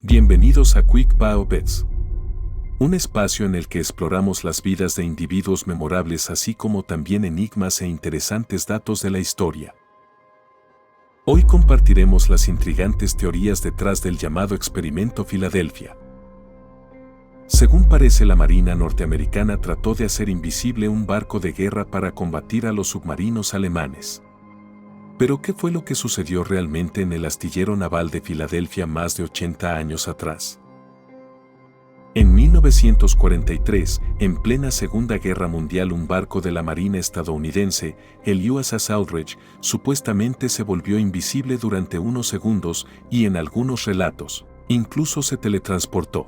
Bienvenidos a Quick Bits, un espacio en el que exploramos las vidas de individuos memorables así como también enigmas e interesantes datos de la historia. Hoy compartiremos las intrigantes teorías detrás del llamado Experimento Filadelfia. Según parece, la Marina norteamericana trató de hacer invisible un barco de guerra para combatir a los submarinos alemanes. Pero ¿qué fue lo que sucedió realmente en el astillero naval de Filadelfia más de 80 años atrás? En 1943, en plena Segunda Guerra Mundial, un barco de la Marina estadounidense, el USS Eldridge, supuestamente se volvió invisible durante unos segundos y en algunos relatos, incluso se teletransportó.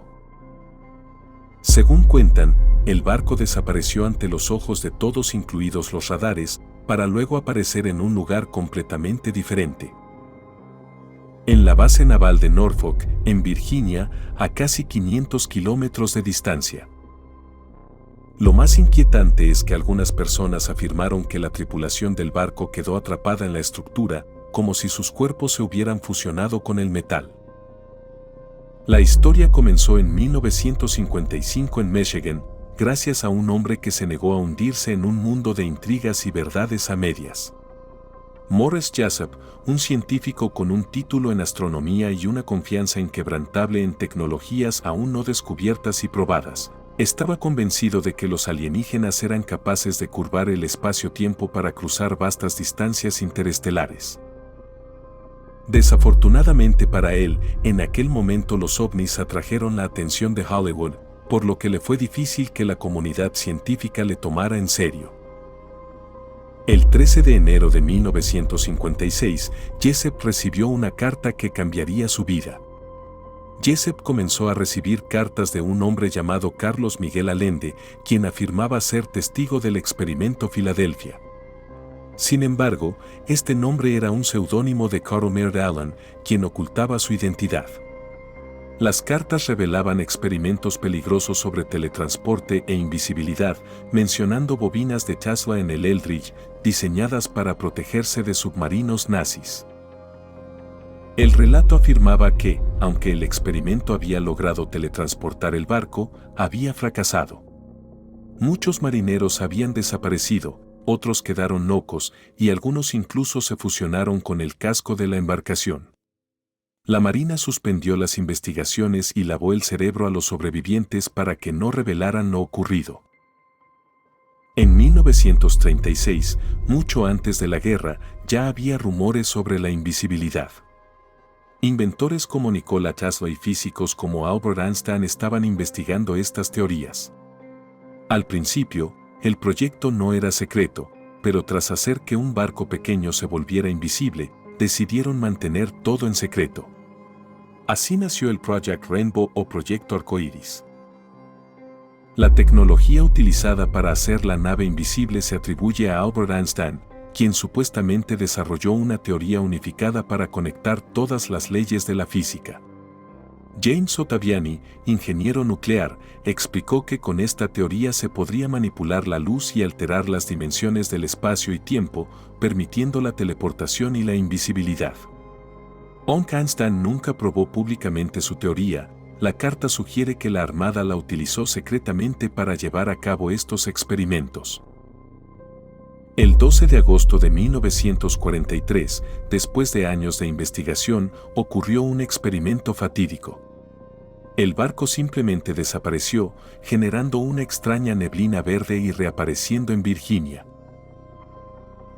Según cuentan, el barco desapareció ante los ojos de todos, incluidos los radares, para luego aparecer en un lugar completamente diferente. En la base naval de Norfolk, en Virginia, a casi 500 kilómetros de distancia. Lo más inquietante es que algunas personas afirmaron que la tripulación del barco quedó atrapada en la estructura, como si sus cuerpos se hubieran fusionado con el metal. La historia comenzó en 1955 en Michigan, gracias a un hombre que se negó a hundirse en un mundo de intrigas y verdades a medias. Morris Jessup, un científico con un título en astronomía y una confianza inquebrantable en tecnologías aún no descubiertas y probadas, estaba convencido de que los alienígenas eran capaces de curvar el espacio-tiempo para cruzar vastas distancias interestelares. Desafortunadamente para él, en aquel momento los ovnis atrajeron la atención de Hollywood, por lo que le fue difícil que la comunidad científica le tomara en serio. El 13 de enero de 1956, Jessup recibió una carta que cambiaría su vida. Jessup comenzó a recibir cartas de un hombre llamado Carlos Miguel Allende, quien afirmaba ser testigo del Experimento Filadelfia. Sin embargo, este nombre era un seudónimo de Carl Meade Allen, quien ocultaba su identidad. Las cartas revelaban experimentos peligrosos sobre teletransporte e invisibilidad, mencionando bobinas de Tesla en el Eldridge, diseñadas para protegerse de submarinos nazis. El relato afirmaba que, aunque el experimento había logrado teletransportar el barco, había fracasado. Muchos marineros habían desaparecido, otros quedaron locos y algunos incluso se fusionaron con el casco de la embarcación. La Marina suspendió las investigaciones y lavó el cerebro a los sobrevivientes para que no revelaran lo ocurrido. En 1936, mucho antes de la guerra, ya había rumores sobre la invisibilidad. Inventores como Nikola Tesla y físicos como Albert Einstein estaban investigando estas teorías. Al principio, el proyecto no era secreto, pero tras hacer que un barco pequeño se volviera invisible, decidieron mantener todo en secreto. Así nació el Project Rainbow o Proyecto Arcoíris. La tecnología utilizada para hacer la nave invisible se atribuye a Albert Einstein, quien supuestamente desarrolló una teoría unificada para conectar todas las leyes de la física. James Ottaviani, ingeniero nuclear, explicó que con esta teoría se podría manipular la luz y alterar las dimensiones del espacio y tiempo, permitiendo la teleportación y la invisibilidad. Aunque Einstein nunca probó públicamente su teoría, la carta sugiere que la Armada la utilizó secretamente para llevar a cabo estos experimentos. El 12 de agosto de 1943, después de años de investigación, ocurrió un experimento fatídico. El barco simplemente desapareció, generando una extraña neblina verde y reapareciendo en Virginia.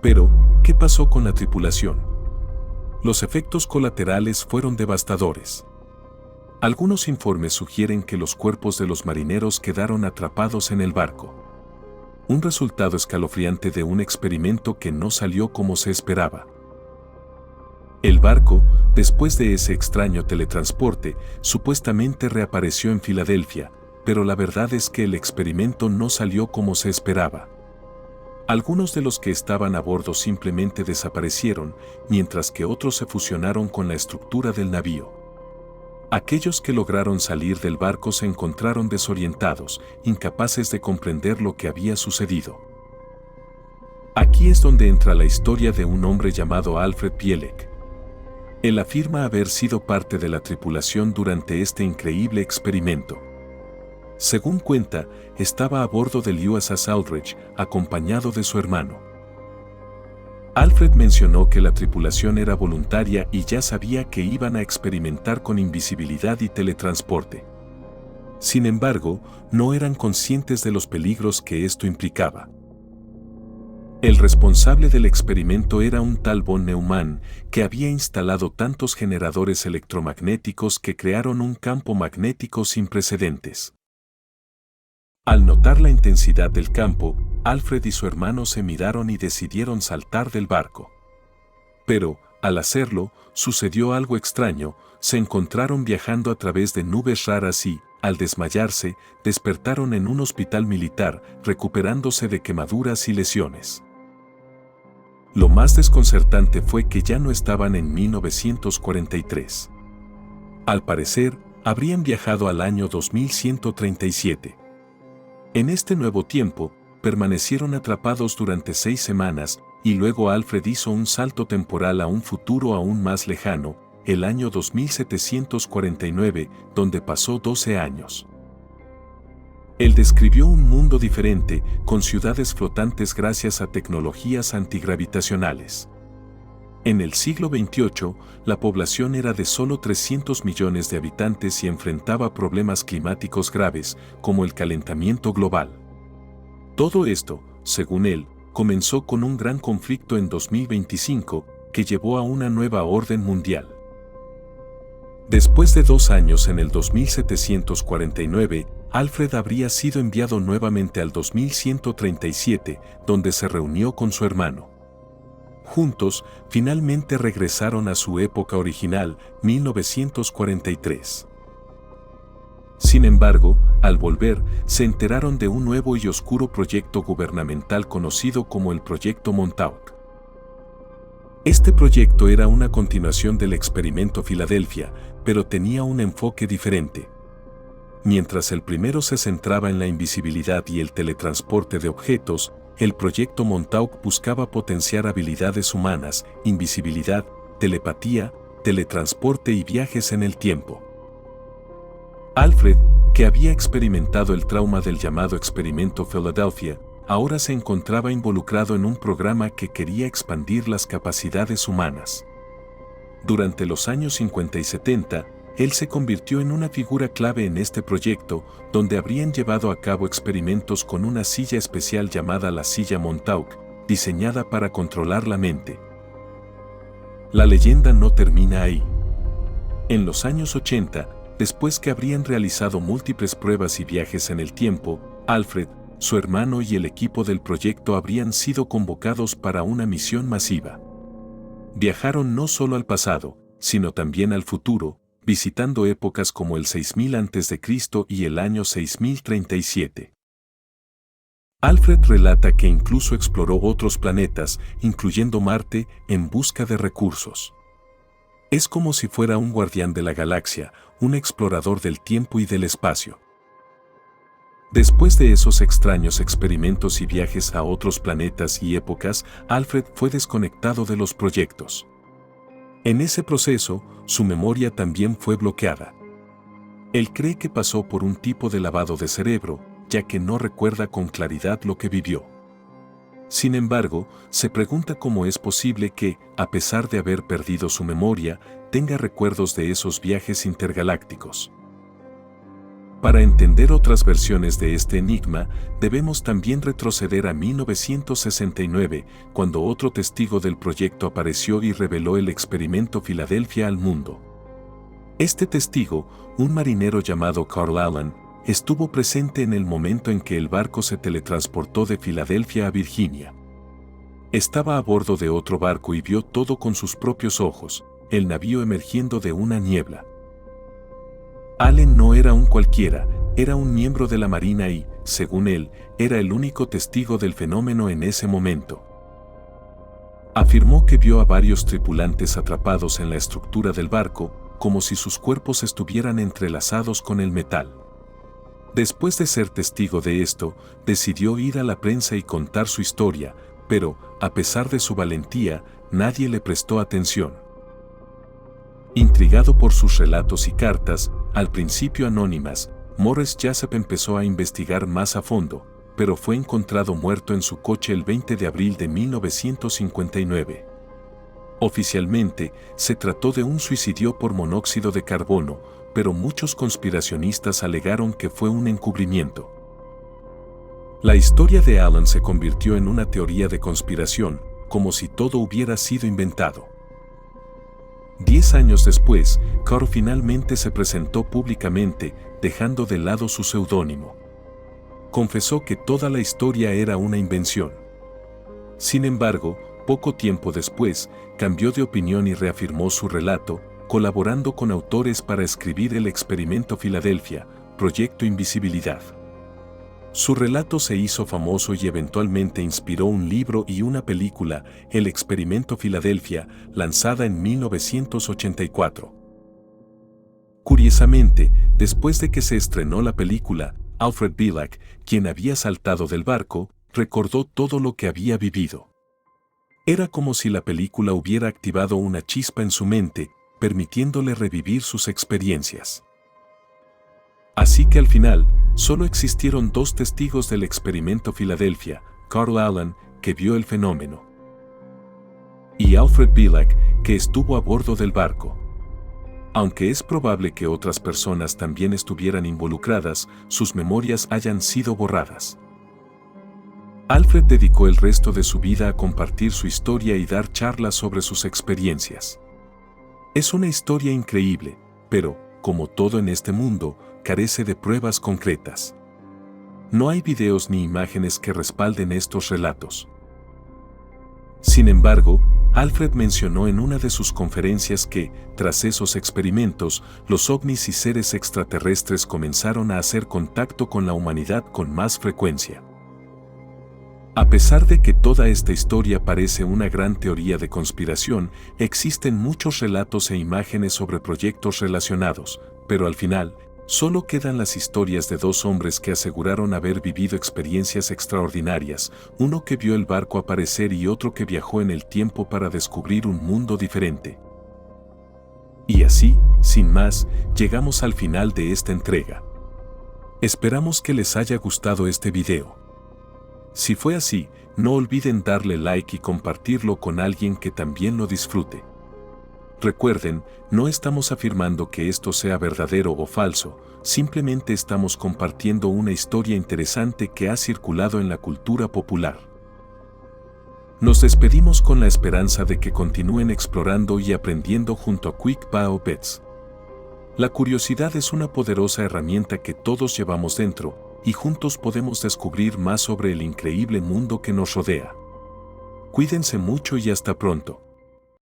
Pero, ¿qué pasó con la tripulación? Los efectos colaterales fueron devastadores. Algunos informes sugieren que los cuerpos de los marineros quedaron atrapados en el barco. Un resultado escalofriante de un experimento que no salió como se esperaba. El barco, después de ese extraño teletransporte, supuestamente reapareció en Filadelfia, pero la verdad es que el experimento no salió como se esperaba. Algunos de los que estaban a bordo simplemente desaparecieron, mientras que otros se fusionaron con la estructura del navío. Aquellos que lograron salir del barco se encontraron desorientados, incapaces de comprender lo que había sucedido. Aquí es donde entra la historia de un hombre llamado Alfred Bielek. Él afirma haber sido parte de la tripulación durante este increíble experimento. Según cuenta, estaba a bordo del USS Aldrich, acompañado de su hermano. Alfred mencionó que la tripulación era voluntaria y ya sabía que iban a experimentar con invisibilidad y teletransporte. Sin embargo, no eran conscientes de los peligros que esto implicaba. El responsable del experimento era un tal von Neumann, que había instalado tantos generadores electromagnéticos que crearon un campo magnético sin precedentes. Al notar la intensidad del campo, Alfred y su hermano se miraron y decidieron saltar del barco. Pero, al hacerlo, sucedió algo extraño, se encontraron viajando a través de nubes raras y, al desmayarse, despertaron en un hospital militar, recuperándose de quemaduras y lesiones. Lo más desconcertante fue que ya no estaban en 1943. Al parecer, habrían viajado al año 2137. En este nuevo tiempo, permanecieron atrapados durante 6 semanas, y luego Alfred hizo un salto temporal a un futuro aún más lejano, el año 2749, donde pasó 12 años. Él describió un mundo diferente, con ciudades flotantes gracias a tecnologías antigravitacionales. En el siglo XXVIII, la población era de solo 300 millones de habitantes y enfrentaba problemas climáticos graves, como el calentamiento global. Todo esto, según él, comenzó con un gran conflicto en 2025, que llevó a una nueva orden mundial. Después de 2 años en el 2749, Alfred habría sido enviado nuevamente al 2137, donde se reunió con su hermano. Juntos, finalmente regresaron a su época original, 1943. Sin embargo, al volver, se enteraron de un nuevo y oscuro proyecto gubernamental conocido como el Proyecto Montauk. Este proyecto era una continuación del experimento Filadelfia, pero tenía un enfoque diferente. Mientras el primero se centraba en la invisibilidad y el teletransporte de objetos, el proyecto Montauk buscaba potenciar habilidades humanas, invisibilidad, telepatía, teletransporte y viajes en el tiempo. Alfred, que había experimentado el trauma del llamado experimento Philadelphia, ahora se encontraba involucrado en un programa que quería expandir las capacidades humanas. Durante los años 50 y 70, él se convirtió en una figura clave en este proyecto, donde habrían llevado a cabo experimentos con una silla especial llamada la silla Montauk, diseñada para controlar la mente. La leyenda no termina ahí. En los años 80, después que habrían realizado múltiples pruebas y viajes en el tiempo, Alfred, su hermano y el equipo del proyecto habrían sido convocados para una misión masiva. Viajaron no solo al pasado, sino también al futuro, visitando épocas como el 6000 a.C. y el año 6037. Alfred relata que incluso exploró otros planetas, incluyendo Marte, en busca de recursos. Es como si fuera un guardián de la galaxia, un explorador del tiempo y del espacio. Después de esos extraños experimentos y viajes a otros planetas y épocas, Alfred fue desconectado de los proyectos. En ese proceso, su memoria también fue bloqueada. Él cree que pasó por un tipo de lavado de cerebro, ya que no recuerda con claridad lo que vivió. Sin embargo, se pregunta cómo es posible que, a pesar de haber perdido su memoria, tenga recuerdos de esos viajes intergalácticos. Para entender otras versiones de este enigma, debemos también retroceder a 1969, cuando otro testigo del proyecto apareció y reveló el experimento Filadelfia al mundo. Este testigo, un marinero llamado Carl Allen, estuvo presente en el momento en que el barco se teletransportó de Filadelfia a Virginia. Estaba a bordo de otro barco y vio todo con sus propios ojos, el navío emergiendo de una niebla. Allen no era un cualquiera, era un miembro de la Marina y, según él, era el único testigo del fenómeno en ese momento. Afirmó que vio a varios tripulantes atrapados en la estructura del barco, como si sus cuerpos estuvieran entrelazados con el metal. Después de ser testigo de esto, decidió ir a la prensa y contar su historia, pero, a pesar de su valentía, nadie le prestó atención. Intrigado por sus relatos y cartas, al principio anónimas, Morris Jessup empezó a investigar más a fondo, pero fue encontrado muerto en su coche el 20 de abril de 1959. Oficialmente, se trató de un suicidio por monóxido de carbono, pero muchos conspiracionistas alegaron que fue un encubrimiento. La historia de Alan se convirtió en una teoría de conspiración, como si todo hubiera sido inventado. 10 años después, Carr finalmente se presentó públicamente, dejando de lado su seudónimo. Confesó que toda la historia era una invención. Sin embargo, poco tiempo después, cambió de opinión y reafirmó su relato, colaborando con autores para escribir El Experimento Filadelfia, Proyecto Invisibilidad. Su relato se hizo famoso y eventualmente inspiró un libro y una película, El Experimento Filadelfia, lanzada en 1984. Curiosamente, después de que se estrenó la película, Alfred Bielak, quien había saltado del barco, recordó todo lo que había vivido. Era como si la película hubiera activado una chispa en su mente, permitiéndole revivir sus experiencias. Así que al final, solo existieron 2 testigos del experimento Filadelfia, Carl Allen, que vio el fenómeno, y Alfred Bielak, que estuvo a bordo del barco. Aunque es probable que otras personas también estuvieran involucradas, sus memorias hayan sido borradas. Alfred dedicó el resto de su vida a compartir su historia y dar charlas sobre sus experiencias. Es una historia increíble, pero, como todo en este mundo, carece de pruebas concretas. No hay videos ni imágenes que respalden estos relatos. Sin embargo, Alfred mencionó en una de sus conferencias que, tras esos experimentos, los ovnis y seres extraterrestres comenzaron a hacer contacto con la humanidad con más frecuencia. A pesar de que toda esta historia parece una gran teoría de conspiración, existen muchos relatos e imágenes sobre proyectos relacionados, pero al final, solo quedan las historias de 2 hombres que aseguraron haber vivido experiencias extraordinarias, uno que vio el barco aparecer y otro que viajó en el tiempo para descubrir un mundo diferente. Y así, sin más, llegamos al final de esta entrega. Esperamos que les haya gustado este video. Si fue así, no olviden darle like y compartirlo con alguien que también lo disfrute. Recuerden, no estamos afirmando que esto sea verdadero o falso, simplemente estamos compartiendo una historia interesante que ha circulado en la cultura popular. Nos despedimos con la esperanza de que continúen explorando y aprendiendo junto a Quick Bao Bets. La curiosidad es una poderosa herramienta que todos llevamos dentro, y juntos podemos descubrir más sobre el increíble mundo que nos rodea. Cuídense mucho y hasta pronto.